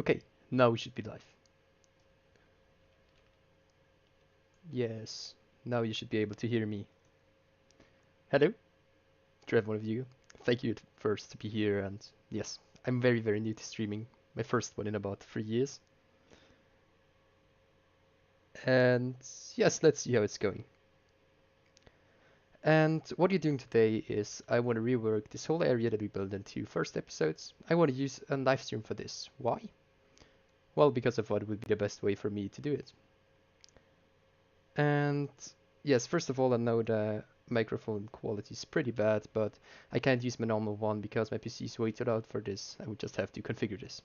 Okay, now we should be live. Yes, now you should be able to hear me. Hello to every one of you. Thank you first to be here, and yes, I'm very new to streaming. My first one in about 3 years. And yes, let's see how it's going. And what you're doing today is I want to rework this whole area that we built into first episodes. I want to use a live stream for this. Why? Well, because I thought it would be the best way for me to do it. And yes, first of all, I know the microphone quality is pretty bad, but I can't use my normal one because my PC is way too loud for this. I would just have to configure this.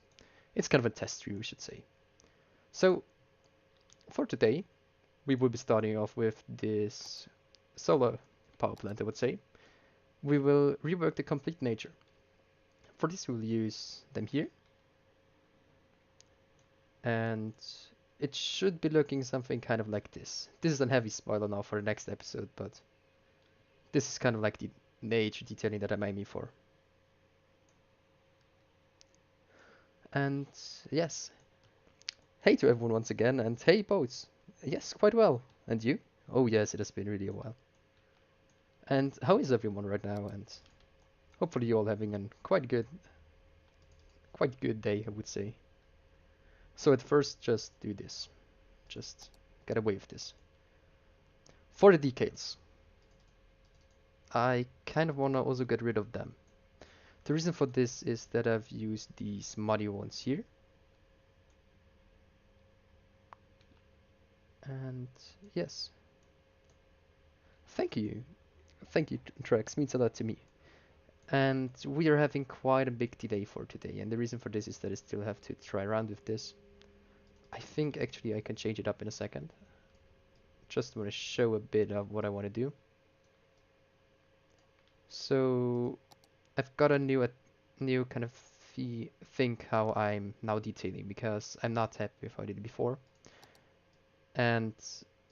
It's kind of a test stream, we should say. So for today, we will be starting off with this solar power plant, I would say. We will rework the complete nature. For this, we'll use them here. And it should be looking something kind of like this. This is a heavy spoiler now for the next episode, but this is kind of like the nature detailing that I'm aiming for. And yes, hey to everyone once again, and hey boats. Yes, quite well. And you? Oh yes, it has been really a while. And how is everyone right now? And hopefully you're all having a quite good day, I would say. So at first, just do this. Just get away with this. For the decals, I kind of want to also get rid of them. The reason for this is that I've used these muddy ones here. And yes, thank you. Thank you, Trex, means a lot to me. And we are having quite a big delay for today, and the reason for this is that I still have to try around with this. I think actually I can change it up in a second. Just want to show a bit of what I want to do. So I've got a new kind of think how I'm now detailing because I'm not happy with how I did it before. And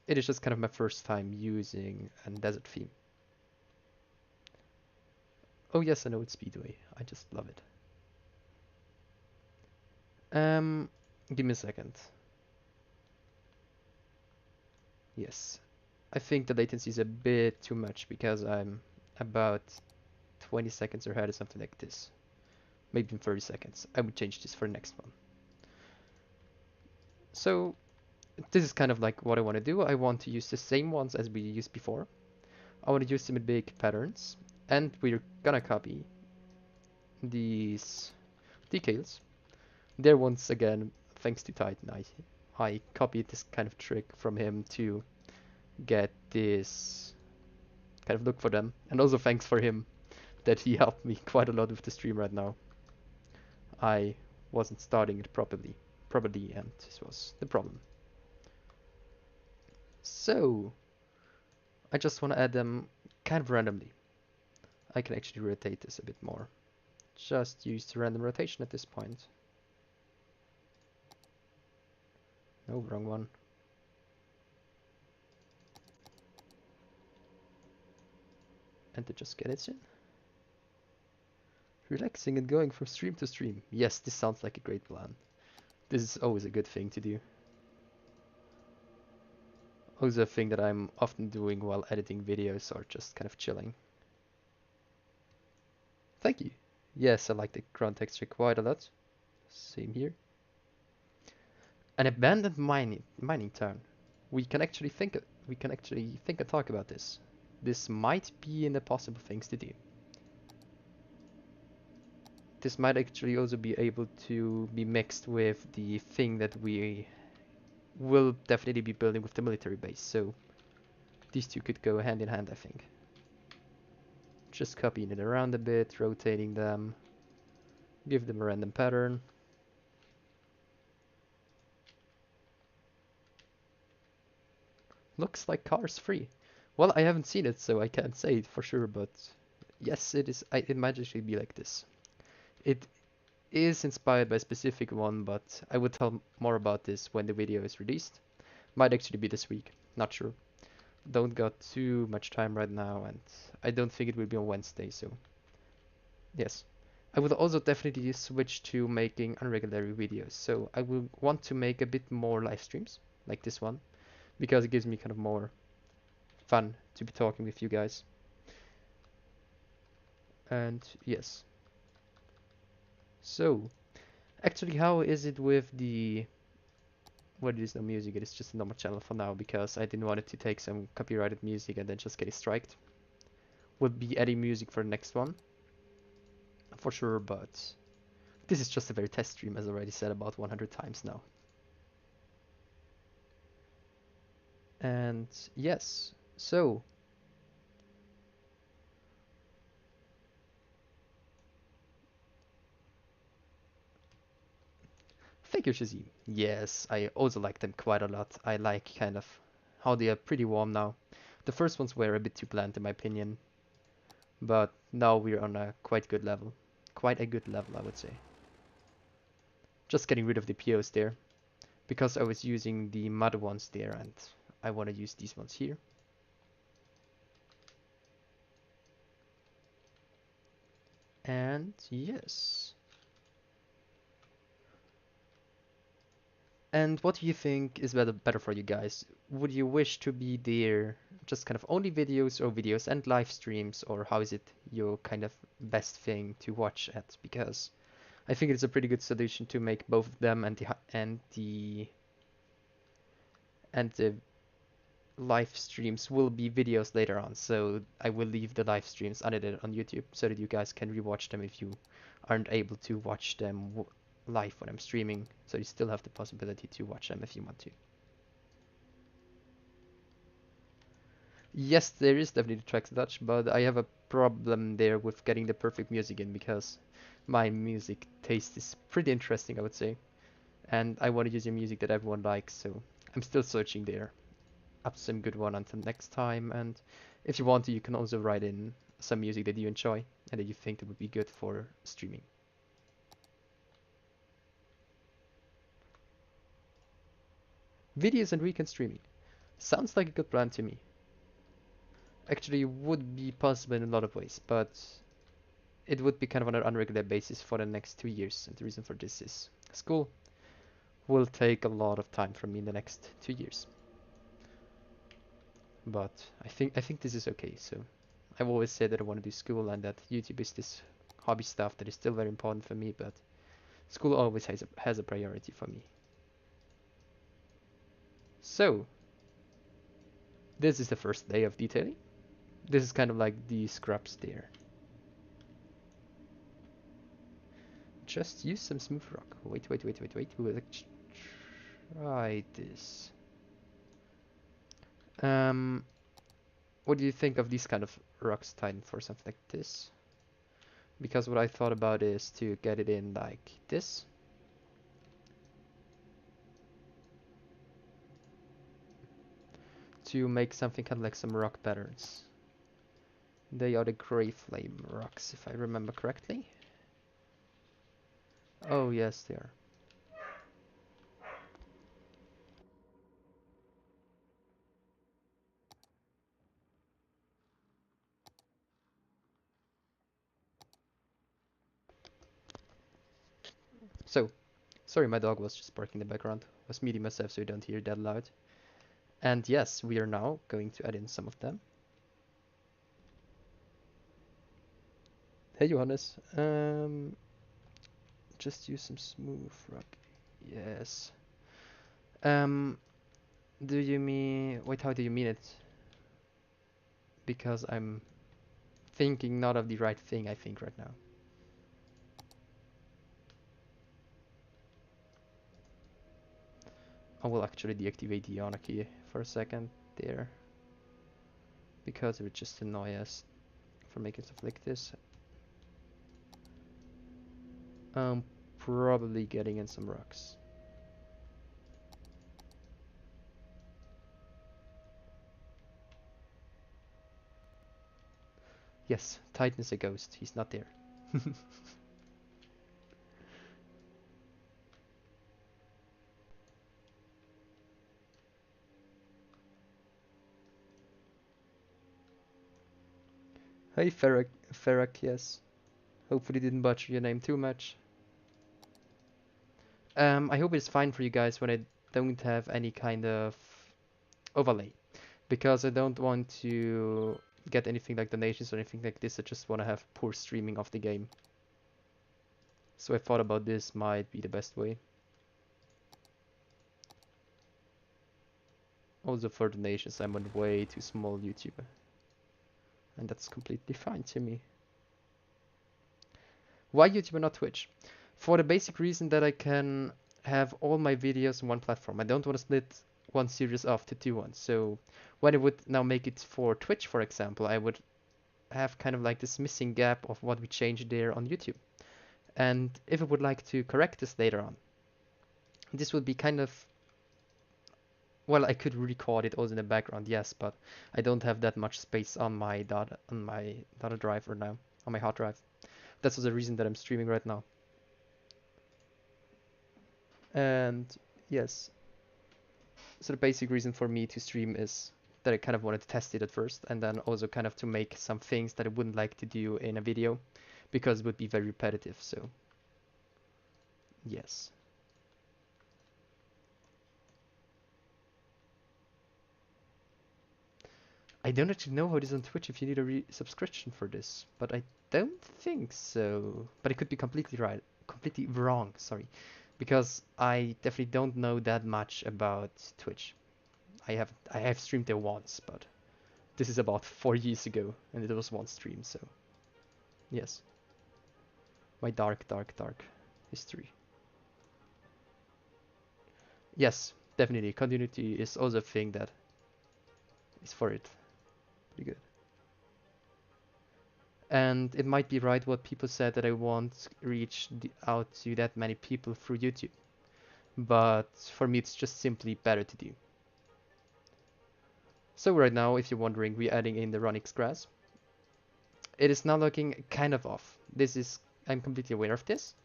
it is just kind of my first time using a desert theme. Oh yes, I know it's Speedway. I just love it. Give me a second. Yes, I think the latency is a bit too much because I'm about 20 seconds ahead or something like this. Maybe in 30 seconds. I would change this for the next one. So this is kind of like what I want to do. I want to use the same ones as we used before. I want to use them in big patterns, and we're gonna copy these decals. There once again, thanks to Titan, I copied this kind of trick from him to get this kind of look for them. And also thanks for him that he helped me quite a lot with the stream right now. I wasn't starting it properly, and this was the problem. So I just want to add them kind of randomly. I can actually rotate this a bit more. Just use the random rotation at this point. No, wrong one. And to just get it in. Relaxing and going from stream to stream. Yes, this sounds like a great plan. This is always a good thing to do. Also a thing that I'm often doing while editing videos or just kind of chilling. Thank you. Yes, I like the ground texture quite a lot. Same here. An abandoned mining town. We can actually think and talk about this. This might be in the possible things to do. This might actually also be able to be mixed with the thing that we will definitely be building with the military base, so these two could go hand in hand, I think. Just copying it around a bit, rotating them, give them a random pattern. Looks like Cars 3. Well, I haven't seen it, so I can't say it for sure, but yes, it is. It might actually be like this. It is inspired by a specific one, but I will tell more about this when the video is released. Might actually be this week, not sure. Don't got too much time right now, and I don't think it will be on Wednesday, so yes. I will also definitely switch to making unregular videos. So I will want to make a bit more live streams like this one because it gives me kind of more fun to be talking with you guys. And yes. So, actually, how is it with the... Well, it is no music, it is just a normal channel for now because I didn't want it to take some copyrighted music and then just get it striked. Will be adding music for the next one, for sure, but this is just a very test stream, as I already said about 100 times now. And yes, so thank you, Shazim. Yes, I also like them quite a lot. I like kind of how they are pretty warm now. The first ones were a bit too bland in my opinion, but now we're on a quite good level. Quite a good level, I would say. Just getting rid of the POs there, because I was using the mud ones there, and I want to use these ones here. And yes. And what do you think is better for you guys? Would you wish to be there just kind of only videos or videos and live streams, or how is it your kind of best thing to watch at? Because I think it's a pretty good solution to make both of them and the live streams will be videos later on. So I will leave the live streams unedited on YouTube so that you guys can rewatch them if you aren't able to watch them live when I'm streaming. So you still have the possibility to watch them if you want to. Yes, there is definitely the track touch, but I have a problem there with getting the perfect music in because my music taste is pretty interesting, I would say. And I want to use a music that everyone likes, so I'm still searching there. Up to some good one until next time. And if you want to, you can also write in some music that you enjoy and that you think that would be good for streaming. Videos and weekend streaming. Sounds like a good plan to me. Actually, would be possible in a lot of ways, but it would be kind of on an unregular basis for the next 2 years. And the reason for this is school will take a lot of time from me in the next 2 years. But I think this is okay. So I've always said that I want to do school and that YouTube is this hobby stuff that is still very important for me, but school always has a priority for me. So this is the first day of detailing. This is kind of like the scrubs there. Just use some smooth rock. Wait. We'll try this. Um, what do you think of these kind of rocks, Titan, for something like this? Because what I thought about is to get it in like this. To make something kind of like some rock patterns. They are the gray flame rocks, if I remember correctly. Oh yes, they are. So, sorry, my dog was just barking in the background. I was muting myself so you don't hear that loud. And yes, we are now going to add in some of them. Hey Johannes, just use some smooth rock. Yes. Um, do you mean... Wait, how do you mean it? Because I'm thinking not of the right thing, I think, right now. I will actually deactivate the anarchy for a second there. Because it would just annoy us for making stuff like this. Probably getting in some rocks. Yes, Titan is a ghost. He's not there. Hey, Ferrak, yes. Hopefully didn't butcher your name too much. I hope it's fine for you guys when I don't have any kind of overlay, because I don't want to get anything like donations or anything like this. I just want to have poor streaming of the game. So I thought about this might be the best way. Also for donations, I'm on way too small YouTuber. And that's completely fine to me. Why YouTube and not Twitch? For the basic reason that I can have all my videos on one platform. I don't want to split one series off to two ones. So when I would now make it for Twitch, for example, I would have kind of like this missing gap of what we changed there on YouTube. And if I would like to correct this later on, this would be kind of, well, I could record it also in the background, yes, but I don't have that much space on my data drive right now, on my hard drive. That's the reason that I'm streaming right now. And yes, so the basic reason for me to stream is that I kind of wanted to test it at first, and then also kind of to make some things that I wouldn't like to do in a video, because it would be very repetitive, so yes. I don't actually know how it is on Twitch if you need a subscription for this, but I don't think so. But it could be completely right, completely wrong, sorry, because I definitely don't know that much about Twitch. I have streamed there once, but this is about 4 years ago, and it was one stream, so yes. My dark history. Yes, definitely. Continuity is also a thing that is for it. Pretty good. And it might be right what people said that I won't reach out to that many people through YouTube. But for me, it's just simply better to do. So right now, if you're wondering, we're adding in the Ronix grass. It is now looking kind of off. I'm completely aware of this,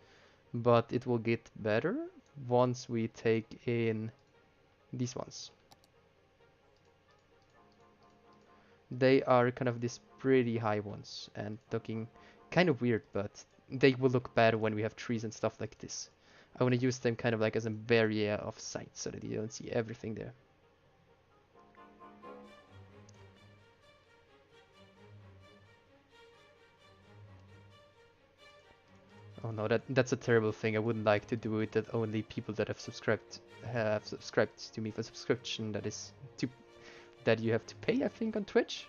but it will get better once we take in these ones. They are kind of these pretty high ones and looking kind of weird, but they will look better when we have trees and stuff like this. I want to use them kind of like as a barrier of sight so that you don't see everything there. Oh no, that's a terrible thing. I wouldn't like to do it that only people that have subscribed to me for subscription that you have to pay, I think, on Twitch.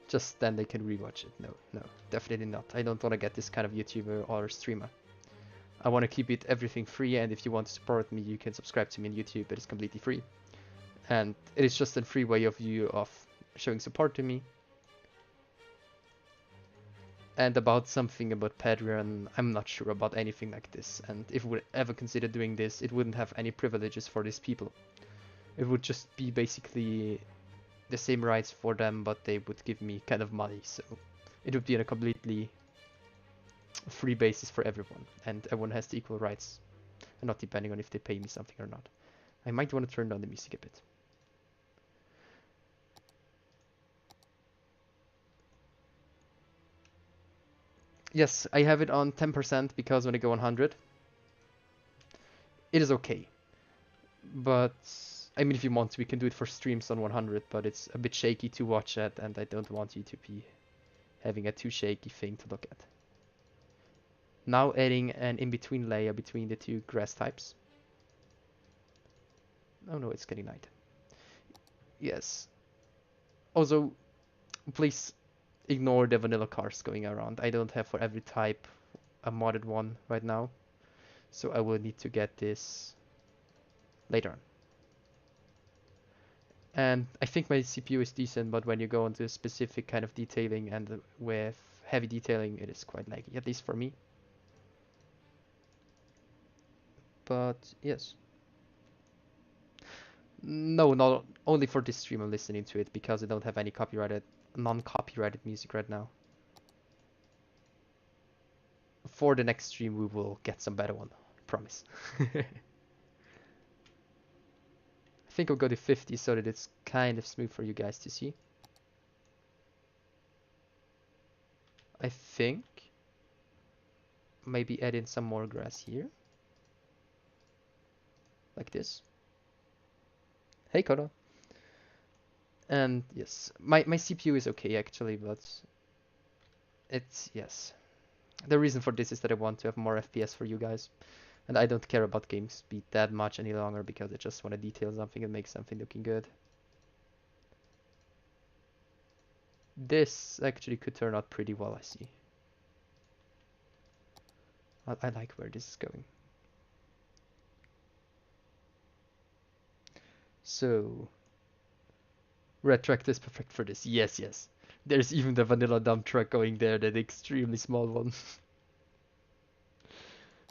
Just then they can rewatch it. No, no, definitely not. I don't want to get this kind of YouTuber or streamer. I want to keep it everything free, and if you want to support me, you can subscribe to me on YouTube. It is completely free, and it is just a free way of showing support to me. And about something about Patreon, I'm not sure about anything like this. And if we would ever consider doing this, it wouldn't have any privileges for these people. It would just be basically the same rights for them, but they would give me kind of money. So it would be on a completely free basis for everyone, and everyone has the equal rights, and not depending on if they pay me something or not. I might want to turn down the music a bit. Yes, I have it on 10% because when I go 100, it is okay. But I mean, if you want, we can do it for streams on 100, but it's a bit shaky to watch at, and I don't want you to be having a too shaky thing to look at. Now adding an in-between layer between the two grass types. Oh no, it's getting night. Yes. Also, please ignore the vanilla cars going around. I don't have for every type a modded one right now, so I will need to get this later on. And I think my CPU is decent, but when you go into specific kind of detailing and with heavy detailing, it is quite laggy, at least for me. But yes. No, not only for this stream I'm listening to it because I don't have any non-copyrighted music right now. For the next stream we will get some better one, promise. I think I'll go to 50 so that it's kind of smooth for you guys to see. I think. maybe add in some more grass here. Like this. Hey, Koda. And yes, my CPU is okay actually, but it's, yes. The reason for this is that I want to have more FPS for you guys. And I don't care about game speed that much any longer because I just want to detail something and make something looking good. This actually could turn out pretty well, I see. I like where this is going. So, red tractor is perfect for this. Yes, yes. There's even the vanilla dump truck going there, that extremely small one.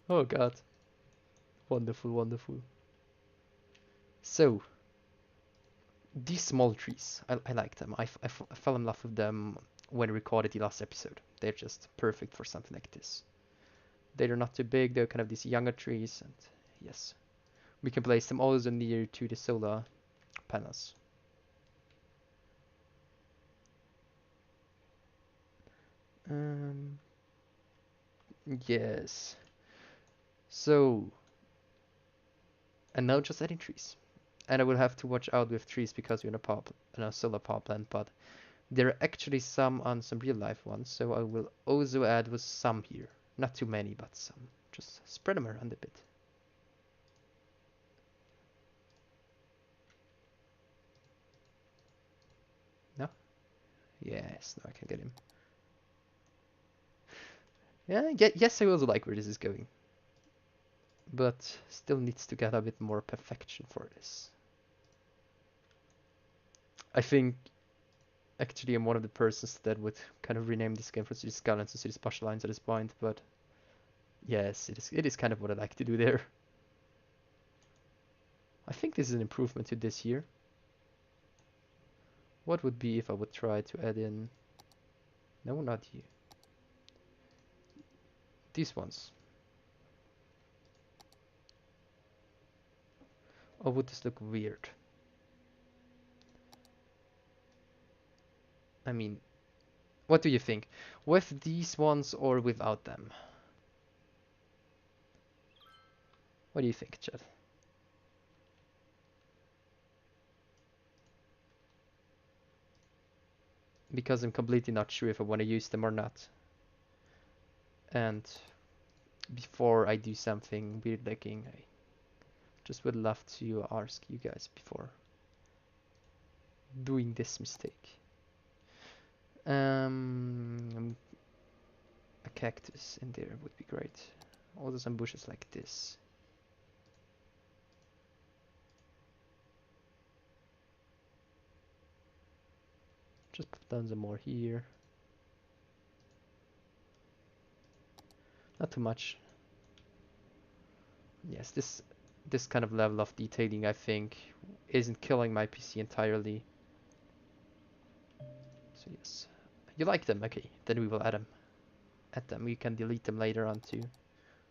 Oh god. Wonderful, wonderful. So, these small trees, I like them. I fell in love with them when we recorded the last episode. They're just perfect for something like this. They're not too big, they're kind of these younger trees, and yes. We can place them also near to the solar panels. Um, yes. So, and now just adding trees. And I will have to watch out with trees because we're in a solar power plant, but there are actually some on some real life ones, so I will also add with some here. Not too many, but some. Just spread them around a bit. No? Yes, now I can get him. Yeah, yes, I also like where this is going. But still needs to get a bit more perfection for this. I think actually I'm one of the persons that would kind of rename this game from City Skylines to City Specialized at this point, but yes, it is kind of what I like to do there. I think this is an improvement to this here. What would be if I would try to add in... No, not you. These ones. Or would this look weird? I mean, what do you think? With these ones or without them? What do you think, Chad? Because I'm completely not sure if I want to use them or not. And before I do something weird looking, I just would love to ask you guys before doing this mistake. A cactus in there would be great. Also some bushes like this. Just put down some more here. Not too much. Yes, this kind of level of detailing, I think, isn't killing my PC entirely. So yes, you like them? Okay, then we will add them. Add them. We can delete them later on too.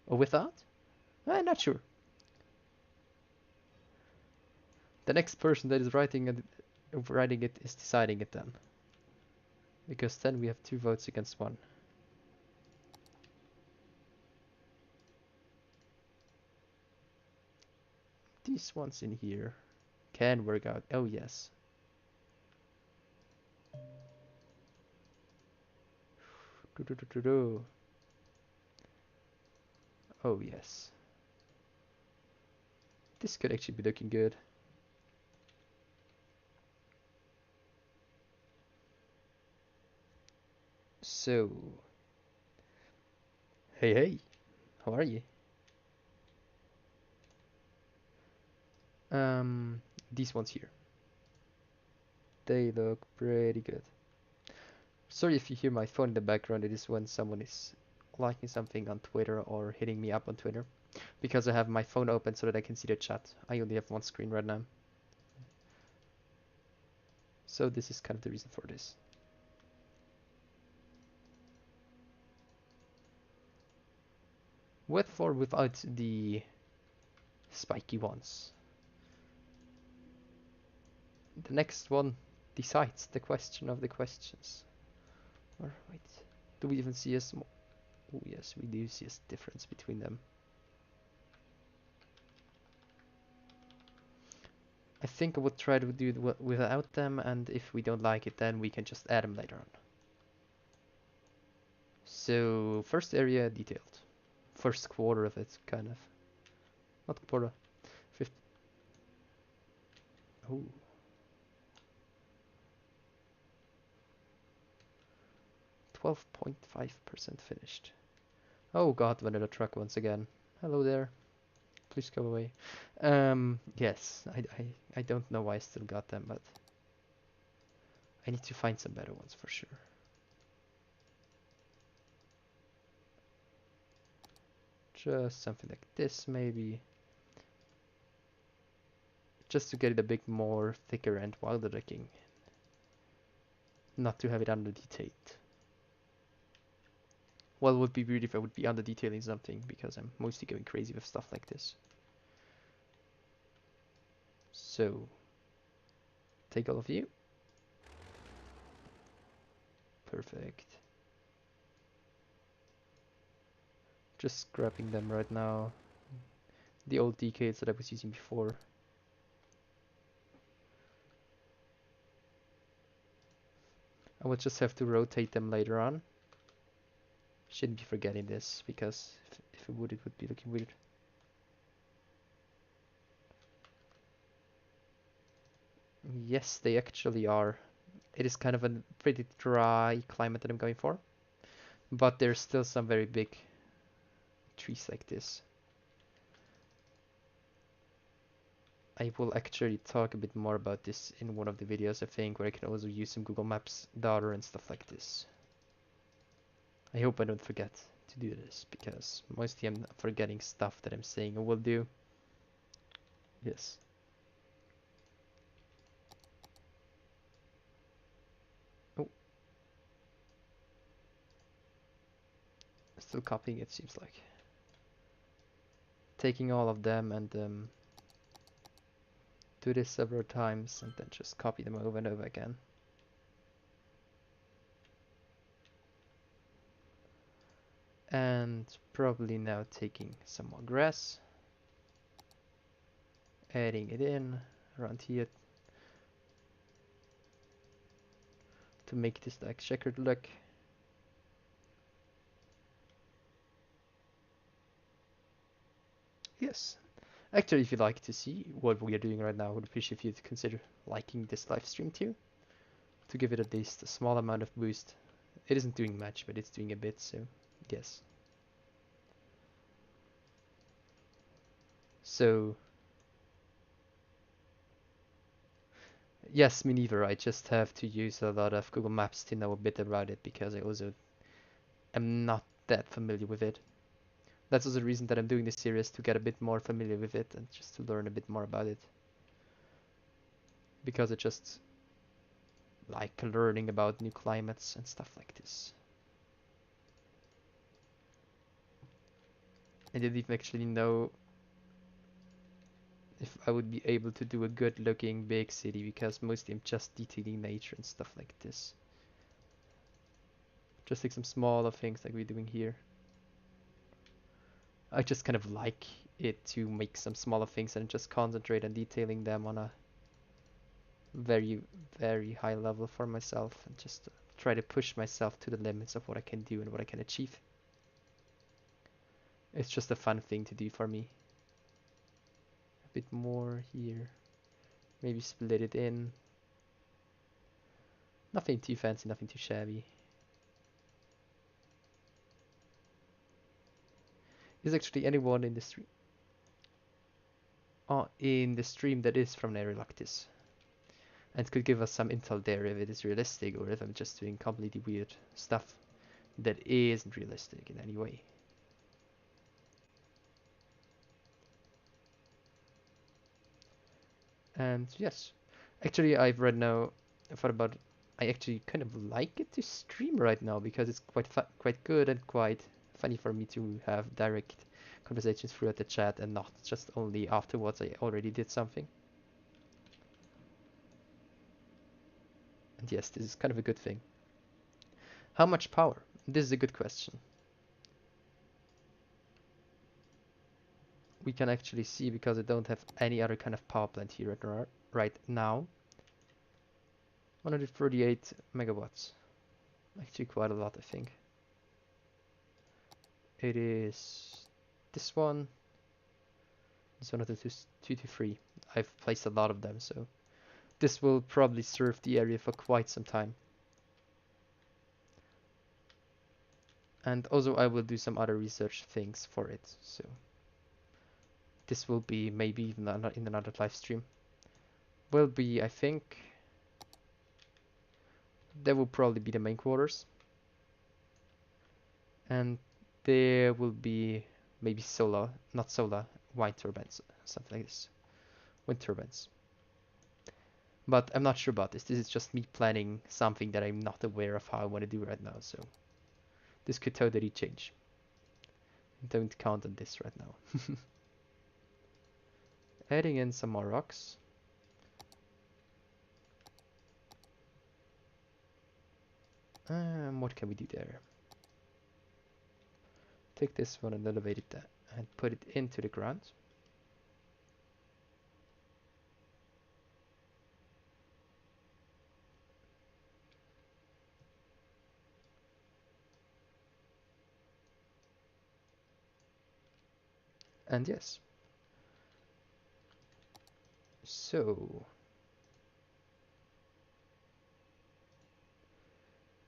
Or without? I'm not sure. The next person that is writing it is deciding it then. Because then we have 2 votes against 1. These ones in here can work out. Oh yes. Oh yes. This could actually be looking good. So, hey, how are you? These ones here. They look pretty good. Sorry if you hear my phone in the background, it is when someone is liking something on Twitter or hitting me up on Twitter. Because I have my phone open so that I can see the chat. I only have one screen right now. So this is kind of the reason for this. With or without the spiky ones? The next one decides the question of the questions. Or wait, do we even see a small... Oh yes, we do see a difference between them. I think I would try to do it without them, and if we don't like it, then we can just add them later on. So, first area detailed. First quarter of it, kind of. Not quarter. Fifth. Oh. 12.5% finished. Oh god, vanilla truck once again. Hello there. Please go away. Yes, I don't know why I still got them, but I need to find some better ones for sure. Just something like this, maybe. Just to get it a bit more thicker and wilder looking. Not to have it under detailed. Well, it would be weird if I would be under detailing something, because I'm mostly going crazy with stuff like this. So, take all of you. Perfect. Just scrapping them right now. The old decals that I was using before. I will just have to rotate them later on. Shouldn't be forgetting this, because if it would be looking weird. Yes, they actually are. It is kind of a pretty dry climate that I'm going for. But there's still some very big trees like this. I will actually talk a bit more about this in one of the videos, I think, where I can also use some Google Maps data and stuff like this. I hope I don't forget to do this, because mostly I'm forgetting stuff that I'm saying I will do. Yes. Oh. Still copying, it seems like. Taking all of them and do this several times and then just copy them over and over again. And probably now taking some more grass, adding it in around here to make this like checkered look. Yes. Actually, if you'd like to see what we are doing right now, I would appreciate if you'd consider liking this live stream too, to give it at least a small amount of boost. It isn't doing much, but it's doing a bit, so yes. So, yes, me neither. I just have to use a lot of Google Maps to know a bit about it, because I also am not that familiar with it. That's also the reason that I'm doing this series, to get a bit more familiar with it and just to learn a bit more about it. Because I just like learning about new climates and stuff like this. I didn't even actually know if I would be able to do a good looking big city, because mostly I'm just detailing nature and stuff like this. Just like some smaller things like we're doing here. I just kind of like it to make some smaller things and just concentrate on detailing them on a very, very high level for myself, and just try to push myself to the limits of what I can do and what I can achieve. It's just a fun thing to do for me. A bit more here. Maybe split it in. Nothing too fancy, nothing too shabby. Is actually anyone in the stream? In the stream that is from Nereluctis, and could give us some intel there if it is realistic, or if I'm just doing completely weird stuff that isn't realistic in any way. And yes, actually I've read now, I thought about, I actually kind of like it to stream right now, because it's quite good and quite funny for me to have direct conversations throughout the chat, and not just only afterwards I already did something. And yes, this is kind of a good thing. How much power? This is a good question. we can actually see, because I don't have any other kind of power plant here right now. 138 megawatts. Actually quite a lot, I think. It is this one. This one of the 223. I've placed a lot of them, so this will probably serve the area for quite some time. And also I will do some other research things for it, so this will be maybe even in another live stream. Will be, I think, there will probably be the main quarters. And there will be maybe solar, not solar, wind turbines, something like this. Wind turbines. But I'm not sure about this. This is just me planning something that I'm not aware of how I want to do right now, so this could totally change. Don't count on this right now. Adding in some more rocks. What can we do there? Take this one and elevate it and put it into the ground. And yes. So,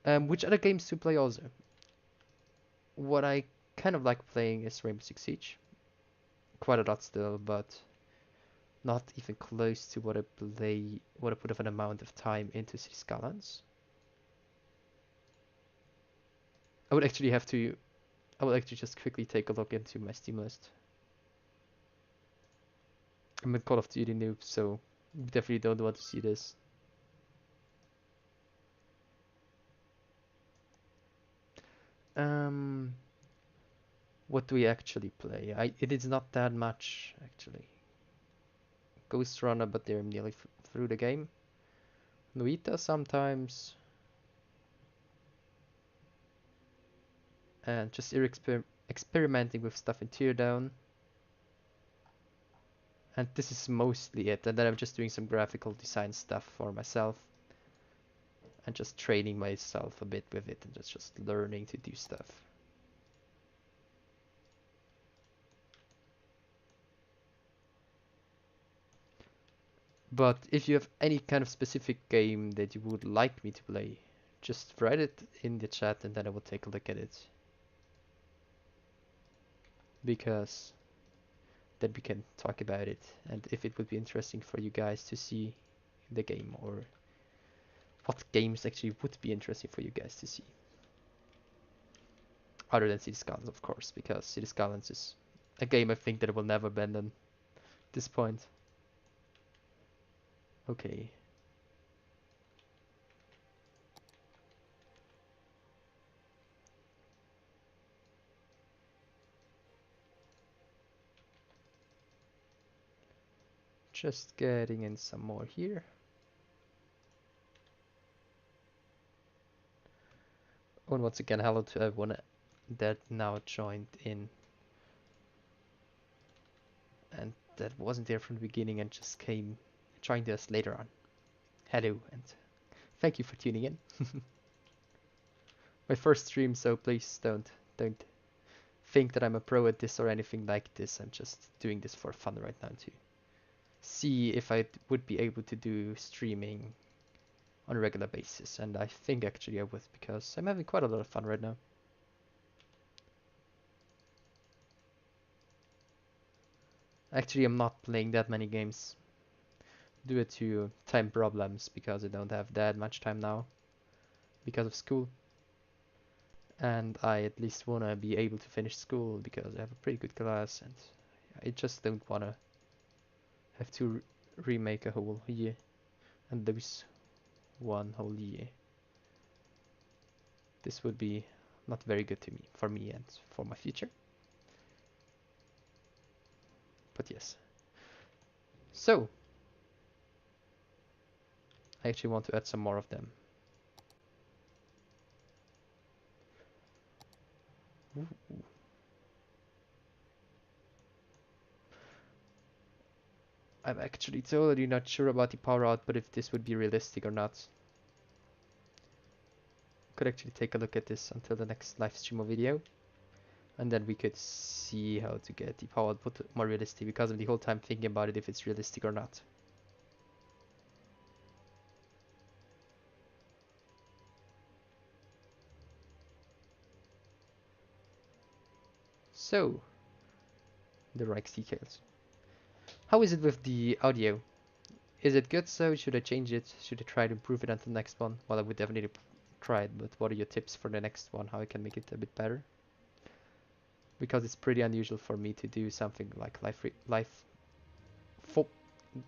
which other games to play also? What I kind of like playing is Rainbow Six Siege. Quite a lot still, but not even close to what I put of an amount of time into City Skylines. I would actually just quickly take a look into my Steam list. I'm a Call of Duty noob, so definitely don't want to see this. What do we actually play? It is not that much actually. Ghost Runner, but they're nearly through the game. Nuita sometimes. And just experimenting with stuff in Teardown. And this is mostly it. And then I'm just doing some graphical design stuff for myself. And just training myself a bit with it and just learning to do stuff. But if you have any kind of specific game that you would like me to play, just write it in the chat and then I will take a look at it. Because then we can talk about it and if it would be interesting for you guys to see the game, or what games actually would be interesting for you guys to see. Other than City Skylines, of course, because City Skylines is a game I think that I will never abandon at this point. Okay. Just getting in some more here. And once again, hello to everyone that now joined in and that wasn't there from the beginning and just joined us later on. Hello and thank you for tuning in. My first stream, so please don't think that I'm a pro at this or anything like this. I'm just doing this for fun right now to see if I would be able to do streaming on a regular basis, and I think actually I would, because I'm having quite a lot of fun right now. Actually, I'm not playing that many games due to time problems, because I don't have that much time now because of school. And I at least want to be able to finish school because I have a pretty good class, and I just don't want to have to remake a whole year and lose one whole year. This would be not very good for me and for my future. But yes. So, I actually want to add some more of them. Ooh. I'm actually totally not sure about the power output, if this would be realistic or not. Could actually take a look at this until the next live stream or video, and then we could see how to get the power output more realistic, because I'm the whole time thinking about it if it's realistic or not. So, the Reichs details. How is it with the audio? Is it good? So should I change it? Should I try to improve it until the next one? Well, I would definitely try it, but what are your tips for the next one? How I can make it a bit better? Because it's pretty unusual for me to do something like for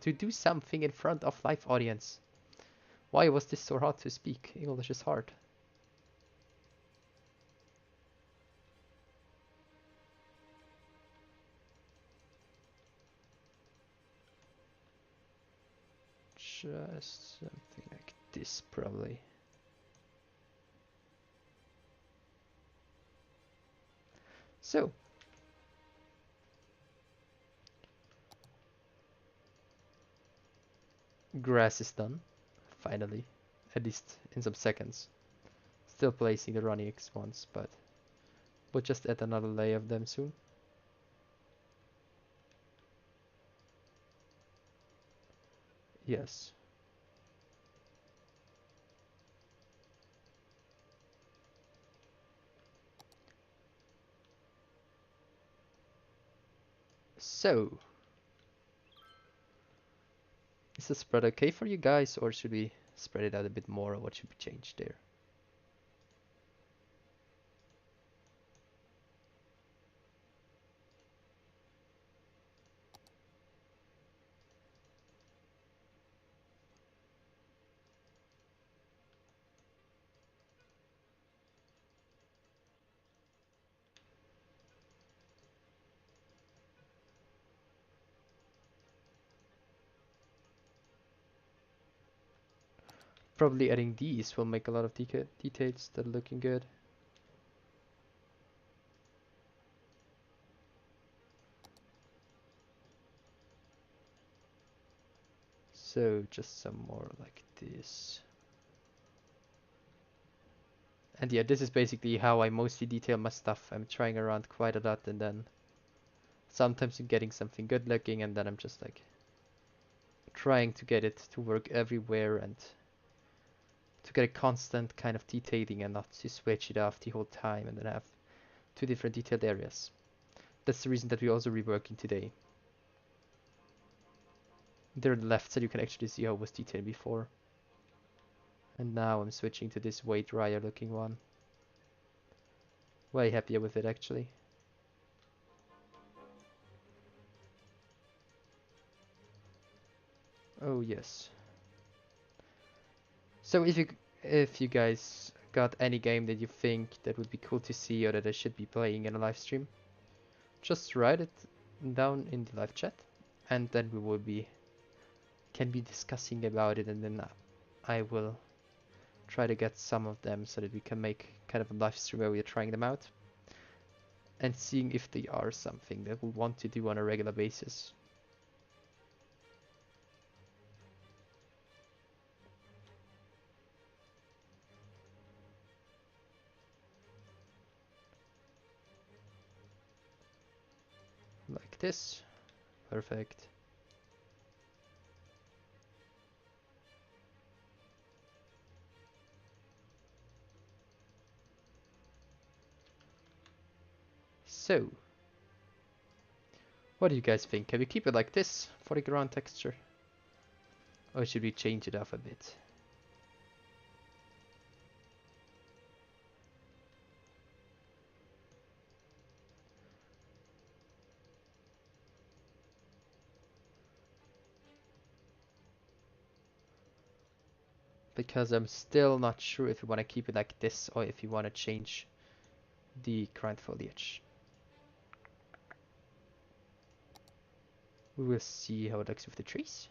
to do something in front of live audience. Why was this so hard to speak? English is hard. Just something like this, probably. So, grass is done, finally, at least in some seconds. Still placing the running X ones, but we'll just add another layer of them soon. Yes. So, is the spread okay for you guys, or should we spread it out a bit more, or what should we change there? Probably adding these will make a lot of details that are looking good. So just some more like this. And yeah, this is basically how I mostly detail my stuff. I'm trying around quite a lot, and then sometimes I'm getting something good looking, and then I'm just like trying to get it to work everywhere and to get a constant kind of detailing and not to switch it off the whole time and then have two different detailed areas. That's the reason that we're also reworking today. There on the left side you can actually see how it was detailed before. And now I'm switching to this way drier looking one. Way happier with it actually. Oh yes. So if you guys got any game that you think that would be cool to see or that I should be playing in a live stream, just write it down in the live chat, and then we will can be discussing about it, and then I will try to get some of them so that we can make kind of a live stream where we are trying them out and seeing if they are something that we want to do on a regular basis. Like this. Perfect. So, what do you guys think? Can we keep it like this for the ground texture? Or should we change it up a bit? Because I'm still not sure if we want to keep it like this or if you want to change the ground foliage. We will see how it looks with the trees.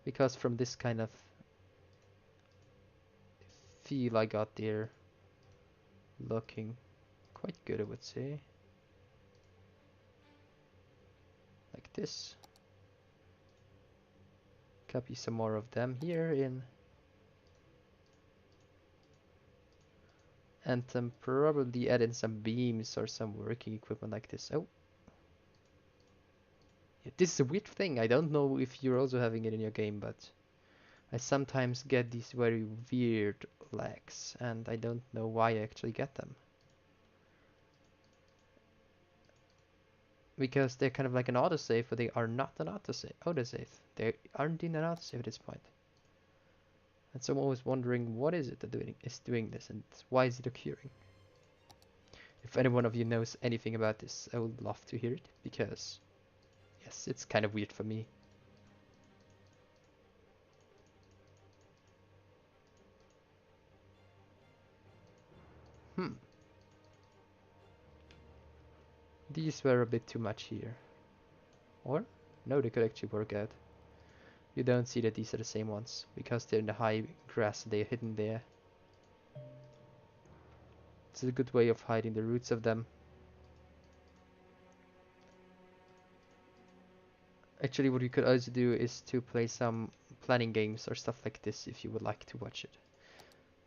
Because from this kind of feel I got there, looking quite good I would say. Like this. Copy some more of them here in. And then probably add in some beams or some working equipment like this. Oh. Yeah, this is a weird thing. I don't know if you're also having it in your game, but I sometimes get these very weird lags, and I don't know why I actually get them. Because they're kind of like an autosave, but they are not an autosave. They aren't in an autosave at this point. And so I'm always wondering, what is it that is doing this, and why is it occurring? If any one of you knows anything about this, I would love to hear it, because yes, it's kind of weird for me. These were a bit too much here. Or? No, they could actually work out. You don't see that these are the same ones, because they're in the high grass, they're hidden there. It's a good way of hiding the roots of them. Actually, what you could also do is to play some planning games or stuff like this if you would like to watch it.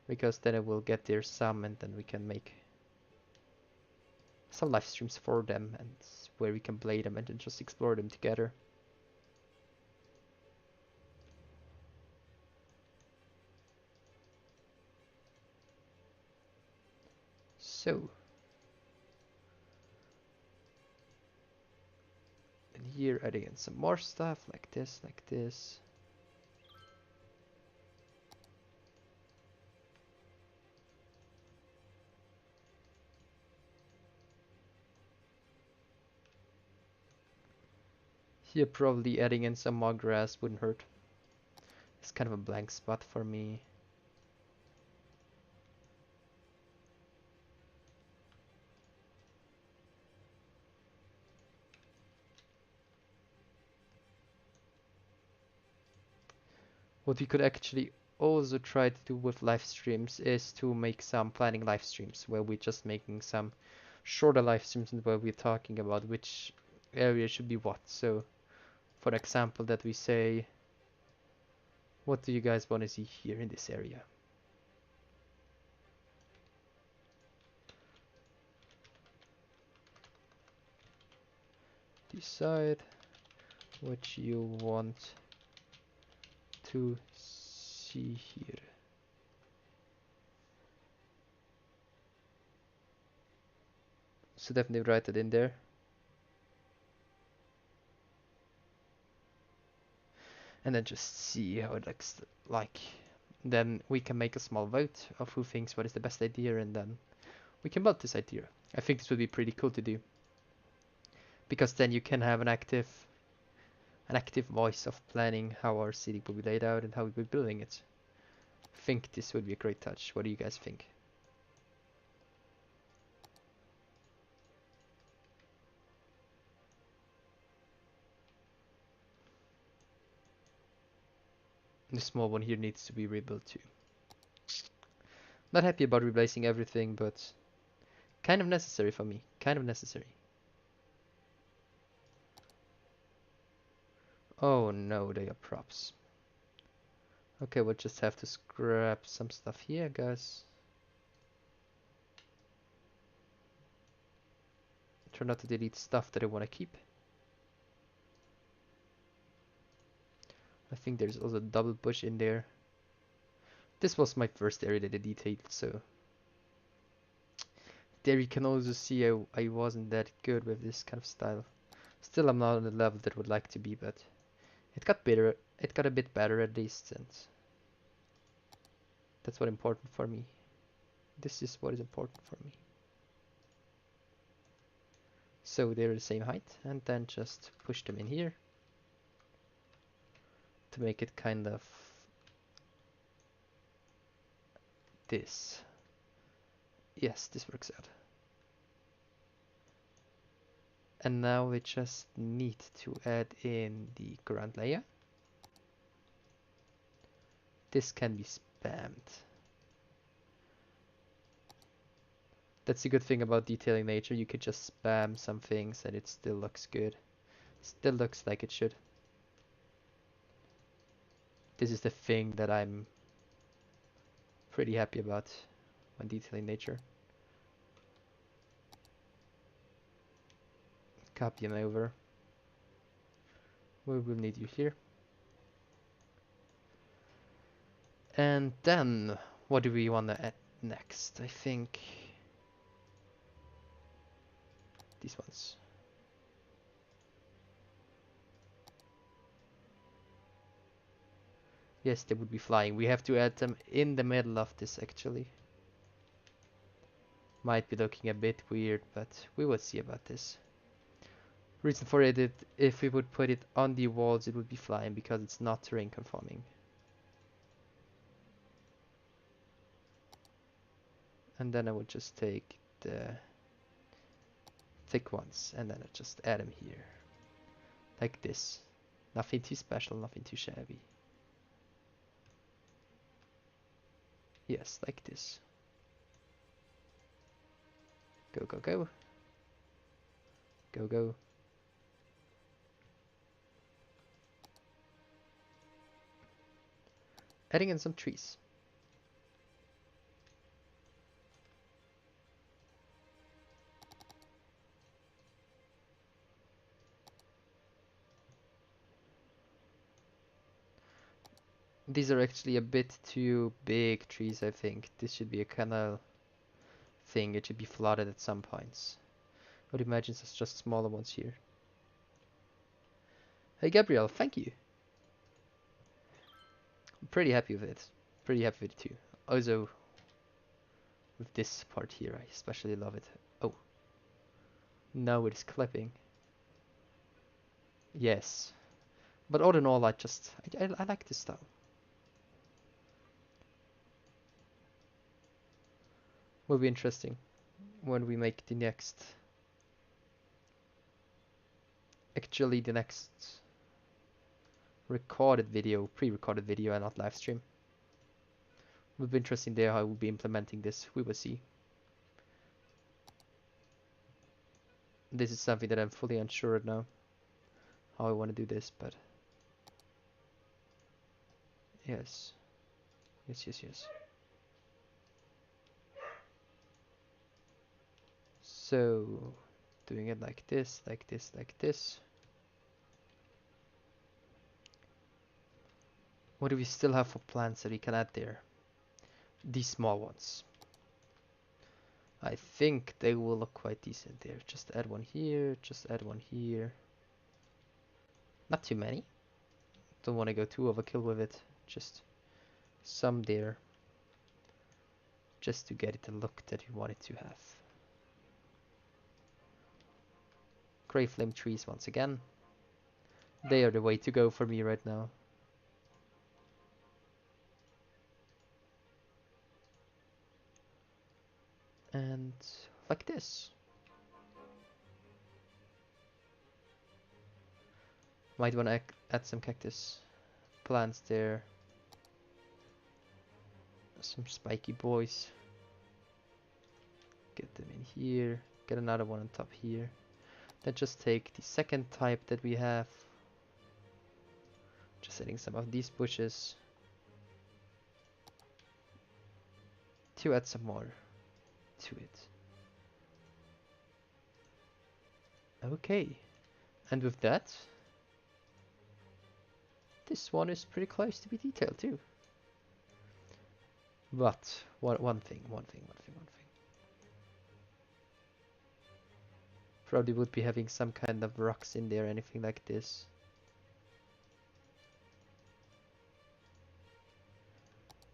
Because then I will get there some, and then we can make some live streams for them, and where we can play them and then just explore them together. So, and here adding in some more stuff like this, like this. Here probably adding in some more grass wouldn't hurt. It's kind of a blank spot for me. What we could actually also try to do with live streams is to make some planning live streams where we're just making some shorter live streams and where we're talking about which area should be what. So, for example, that we say, what do you guys want to see here in this area? Decide what you want to see here. So definitely write it in there. And then just see how it looks like. Then we can make a small vote of who thinks what is the best idea, and then we can build this idea. I think this would be pretty cool to do, because then you can have an active voice of planning how our city will be laid out and how we'll be building it. I think this would be a great touch. What do you guys think? The small one here needs to be rebuilt too. Not happy about replacing everything, but kind of necessary for me. Kind of necessary. Oh no, they are props. Okay, we'll just have to scrap some stuff here, guys. Try not to delete stuff that I want to keep. I think there's also a double bush in there. This was my first area that I detailed, so there you can also see I wasn't that good with this kind of style. Still, I'm not on the level that I would like to be, but it got better. It got a bit better at least, and that's what's important for me. This is what is important for me. So they're the same height, and then just push them in here to make it kind of this. Yes, this works out. And now we just need to add in the ground layer. This can be spammed. That's the good thing about detailing nature. You could just spam some things and it still looks good. Still looks like it should. This is the thing that I'm pretty happy about when detailing nature. Copy them over. We will need you here. And then, what do we want to add next? I think these ones. Yes, they would be flying. We have to add them in the middle of this actually. Might be looking a bit weird, but we will see about this. Reason for it is if we would put it on the walls, it would be flying because it's not terrain conforming. And then I would just take the thick ones and then I just add them here. Like this. Nothing too special, nothing too shabby. Yes, like this. Go, go, go. Go, go. Adding in some trees. These are actually a bit too big trees, I think. This should be a canal thing. It should be flooded at some points. I would imagine it's just smaller ones here. Hey Gabriel, thank you. I'm pretty happy with it. Pretty happy with it too. Also, with this part here, I especially love it. Oh, now it is clipping. Yes. But all in all, I like this style. Will be interesting when we make the next. Actually, the next recorded video, pre-recorded video, and not live stream. Will be interesting there how we'll be implementing this. We will see. This is something that I'm fully unsure of now, how I want to do this, but yes, yes, yes, yes. So, doing it like this, like this, like this. What do we still have for plants that we can add there? These small ones. I think they will look quite decent there. Just add one here, just add one here. Not too many. Don't want to go too overkill with it. Just some there. Just to get it the look that we want it to have. Grey flame trees once again. They are the way to go for me right now. And like this. Might want to add some cactus plants there. Some spiky boys. Get them in here. Get another one on top here. Then just take the second type that we have. Just adding some of these bushes. To add some more to it. Okay. And with that, this one is pretty close to be detailed too. But one thing. Probably would be having some kind of rocks in there, anything like this.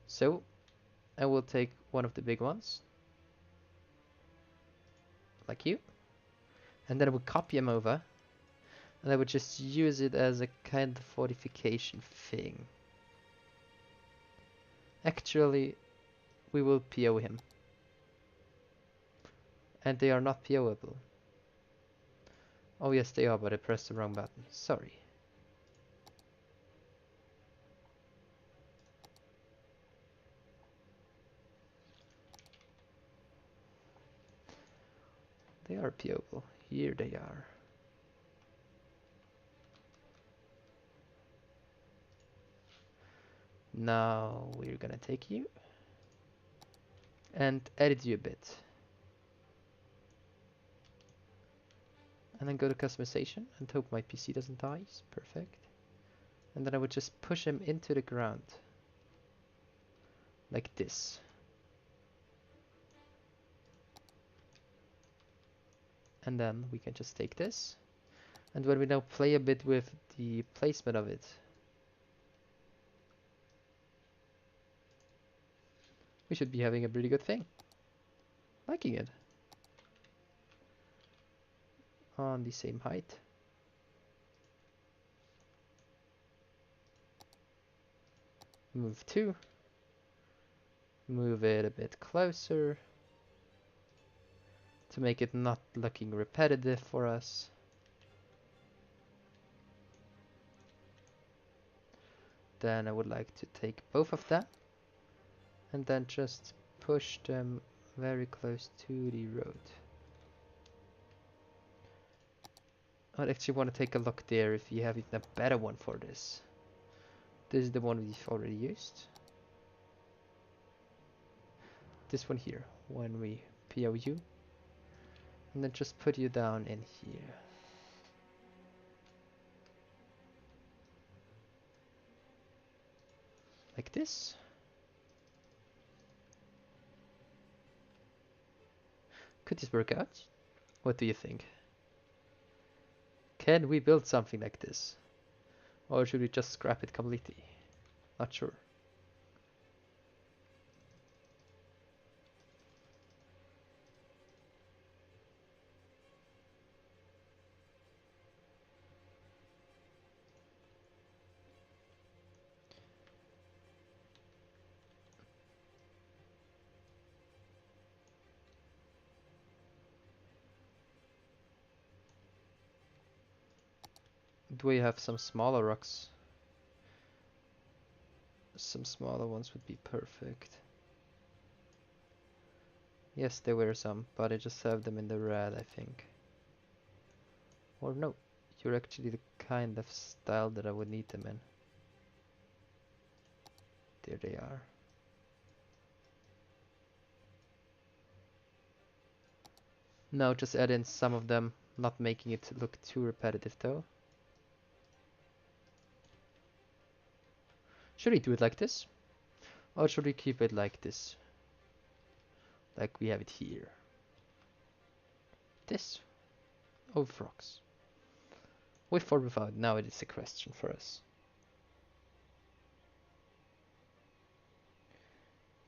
So, I will take one of the big ones, like you, and then I would copy them over, and I would just use it as a kind of fortification thing. Actually, we will PO him. And they are not POable. Oh yes, they are, but I pressed the wrong button. Sorry. They are POable. Here they are. Now we're gonna take you and edit you a bit. And then go to customization and hope my PC doesn't die. Perfect. And then I would just push him into the ground. Like this. And then we can just take this. And when we now play a bit with the placement of it, we should be having a pretty good thing. Liking it. On the same height. Move 2. Move it a bit closer to make it not looking repetitive for us. Then I would like to take both of them and then just push them very close to the road. I'd actually want to take a look there if you have even a better one for this. This is the one we've already used. This one here, when we POU. And then just put you down in here. Like this. Could this work out? What do you think? Can we build something like this? Or should we just scrap it completely? Not sure. Do we have some smaller rocks? Some smaller ones would be perfect. Yes, there were some, but I just have them in the red, I think. Or no, you're actually the kind of style that I would need them in. There they are. Now just add in some of them, not making it look too repetitive though. Should we do it like this? Or should we keep it like this? Like we have it here. This. Over rocks. With or without, now it is a question for us.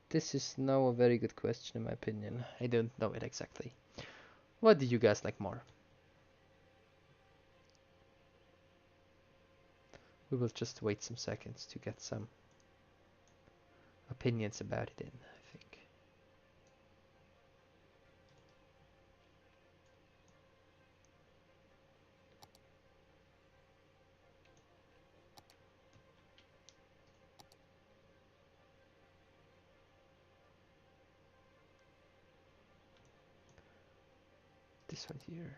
This is now a very good question in my opinion. I don't know it exactly. What do you guys like more? We will just wait some seconds to get some opinions about it in, I think. This one here.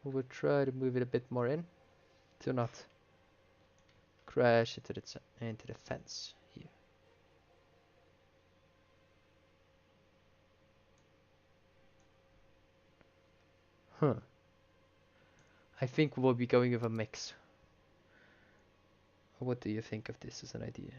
We will try to move it a bit more in to not crash into the fence here. Huh. I think we'll be going with a mix. What do you think of this as an idea?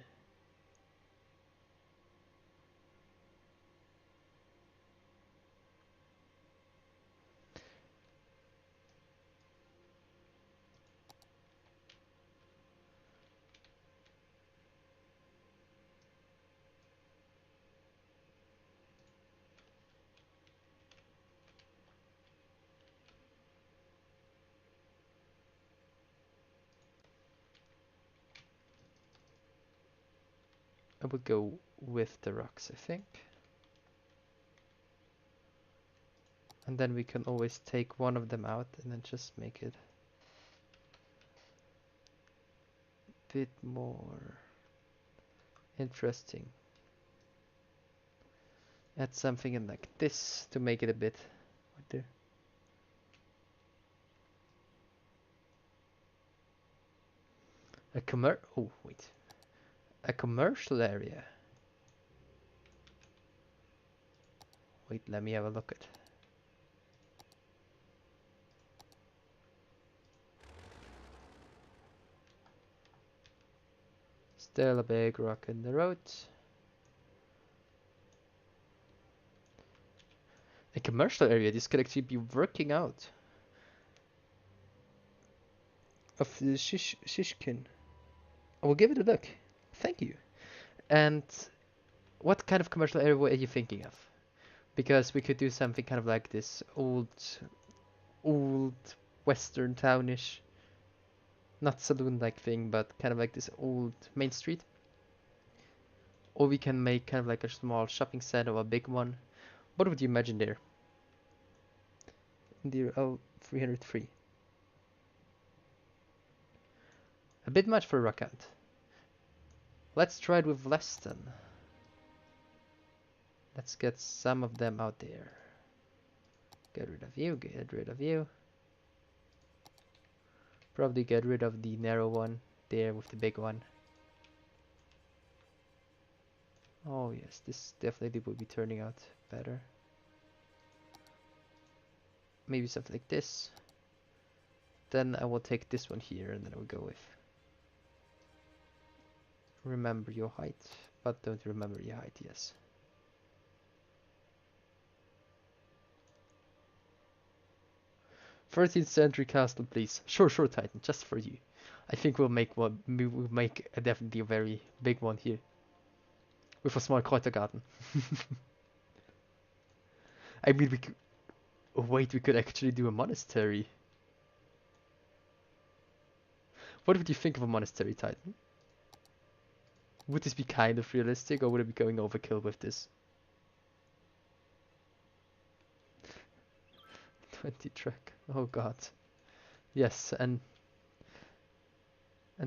I would go with the rocks, I think. And then we can always take one of them out and then just make it a bit more interesting. Add something in like this to make it a bit there. Oh, wait. A commercial area. Wait, let me have a look at. Still a big rock in the road. A commercial area. This could actually be working out. Of the Shishkin. I will give it a look. Thank you. And what kind of commercial area were you thinking of? Because we could do something kind of like this old western townish, not saloon-like thing, but kind of like this old main street. Or we can make kind of like a small shopping center or a big one. What would you imagine there? Dear L303. A bit much for a rock ant. Let's try it with less then. Let's get some of them out there. Get rid of you, get rid of you. Probably get rid of the narrow one there with the big one. Oh yes, this definitely will be turning out better. Maybe something like this. Then I will take this one here and then I will go with remember your height, but don't remember your height, yes. "13th century castle, please." Sure, sure, Titan, just for you. I think we'll make one. We'll make definitely a very big one here with a small Kräutergarten. I mean, we could. Oh, wait, we could actually do a monastery. What would you think of a monastery, Titan? Would this be kind of realistic, or would it be going overkill with this? 20 track. Oh god. Yes, and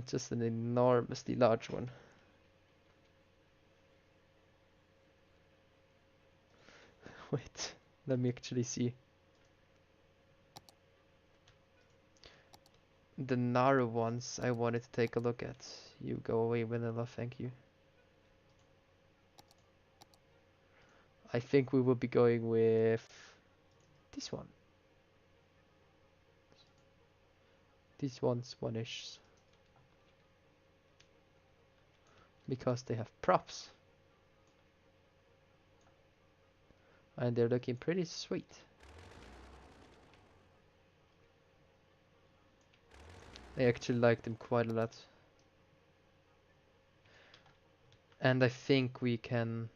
just an enormously large one. Wait, let me actually see. The narrow ones I wanted to take a look at. You go away, vanilla, thank you. I think we will be going with this one. These ones, one-ish. Because they have props. And they're looking pretty sweet. I actually like them quite a lot. And I think we can...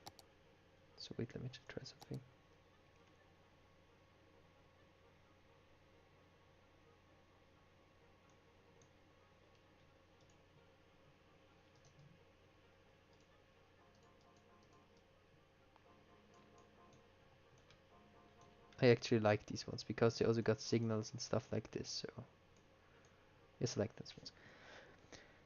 So wait, let me just try something. I actually like these ones because they also got signals and stuff like this, so yes, I like those ones.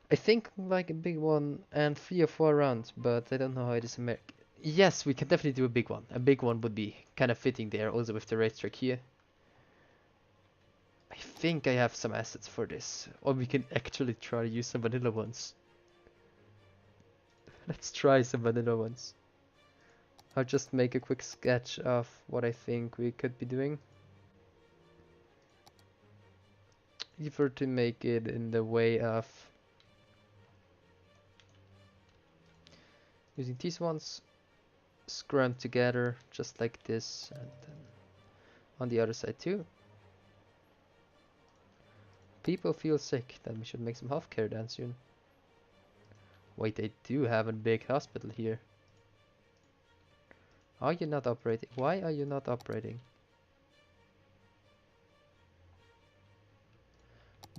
I think like a big one and 3 or 4 rounds, but I don't know how it is in America. Yes, we can definitely do a big one. A big one would be kind of fitting there, also with the racetrack here. I think I have some assets for this, or we can actually try to use some vanilla ones. Let's try some vanilla ones. I'll just make a quick sketch of what I think we could be doing. Either to make it in the way of using these ones, scrum together just like this, and then on the other side too. People feel sick, then we should make some healthcare then soon. Wait, they do have a big hospital here. Are you not operating? Why are you not operating?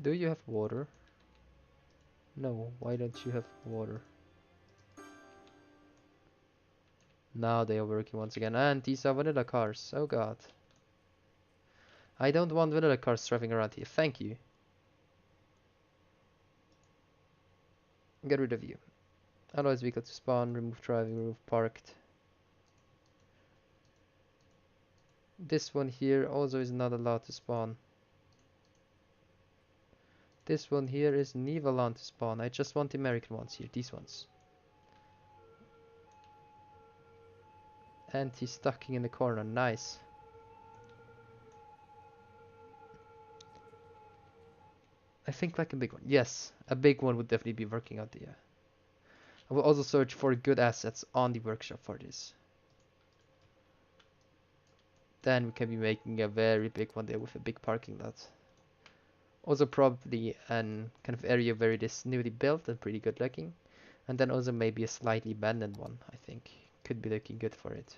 Do you have water? No, why don't you have water? Now they are working once again, and these are vanilla cars. Oh god. I don't want vanilla cars driving around here, thank you. Get rid of you. Otherwise vehicle to spawn, remove driving, remove parked. This one here also is not allowed to spawn. This one here is neither allowed to spawn. I just want the American ones here, these ones. And he's stuck in the corner, nice. I think like a big one. Yes, a big one would definitely be working out there. I will also search for good assets on the workshop for this. Then we can be making a very big one there with a big parking lot. Also probably an kind of area where it is newly built and pretty good looking. And then also maybe a slightly abandoned one, I think. Could be looking good for it.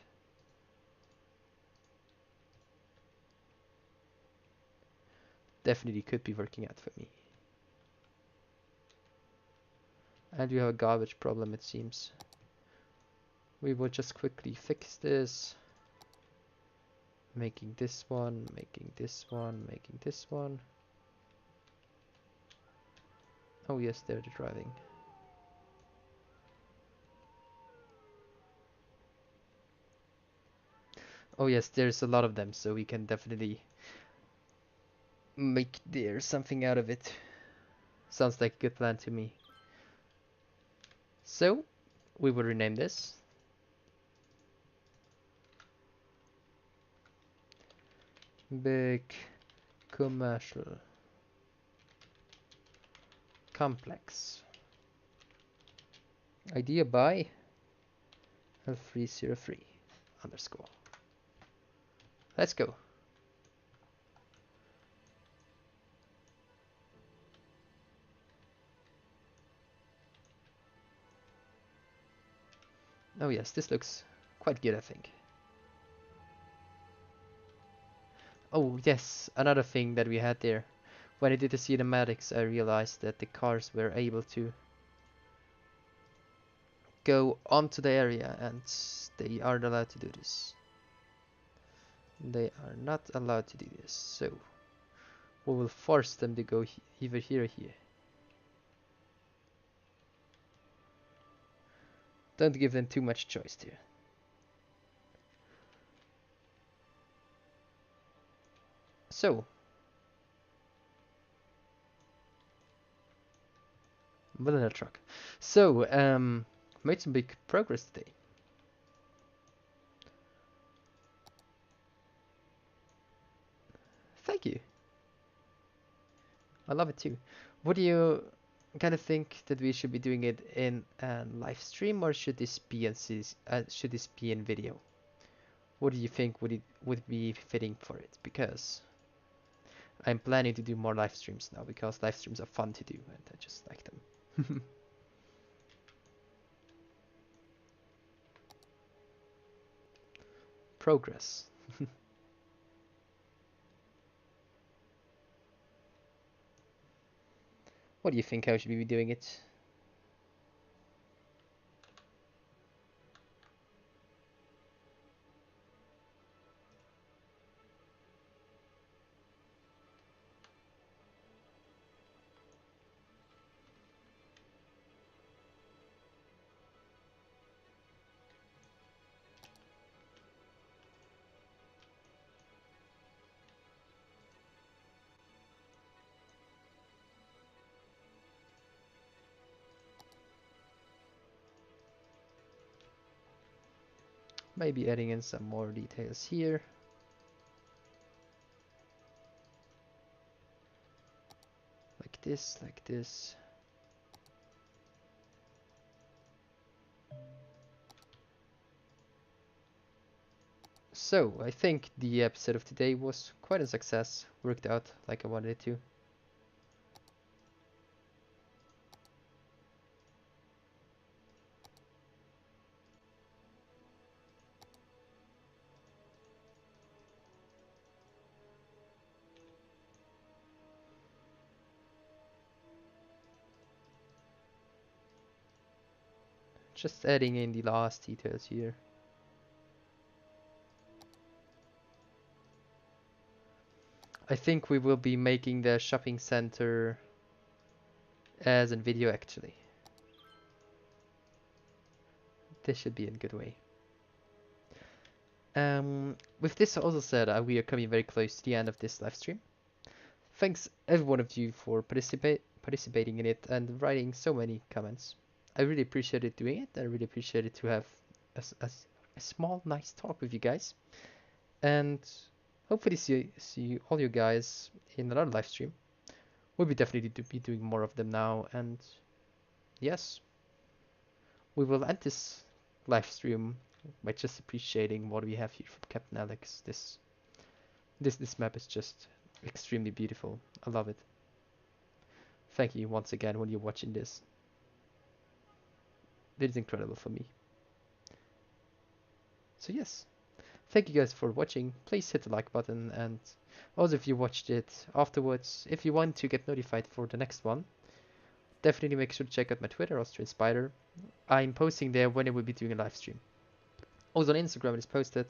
Definitely could be working out for me. And we have a garbage problem, it seems. We will just quickly fix this. Making this one, making this one, making this one. Oh yes, they're driving. Oh yes, there's a lot of them, so we can definitely make there something out of it. Sounds like a good plan to me. So, we will rename this. Big Commercial Complex. Idea by L303 underscore. Let's go. Oh yes, this looks quite good, I think. Oh yes, another thing that we had there. When I did the cinematics, I realized that the cars were able to go onto the area, and they aren't allowed to do this. They are not allowed to do this, so we will force them to go either here or here. Don't give them too much choice here. So, vanilla truck. So, made some big progress today. Thank you. I love it too. What do you kind of think that we should be doing it in a live stream, or should this be in video? What do you think would be fitting for it? Because I'm planning to do more live streams now, because live streams are fun to do and I just like them. Progress. What do you think? How should we be doing it? Maybe adding in some more details here. Like this, like this. So, I think the episode of today was quite a success. Worked out like I wanted it to. Just adding in the last details here. I think we will be making the shopping center as a video actually. This should be a good way. With this also said, we are coming very close to the end of this live stream. Thanks every one of you for participating in it and writing so many comments. I really appreciated doing it. I really appreciated to have a small, nice talk with you guys. And hopefully see all you guys in another live stream. We'll be definitely be doing more of them now. And yes, we will end this live stream by just appreciating what we have here from Captain Alex. This map is just extremely beautiful. I love it. Thank you once again when you're watching this. It is incredible for me. So yes, thank you guys for watching. Please hit the like button, and also if you watched it afterwards, if you want to get notified for the next one, definitely make sure to check out my Twitter, Austrian Spider. I'm posting there when I will be doing a live stream. Also on Instagram it is posted.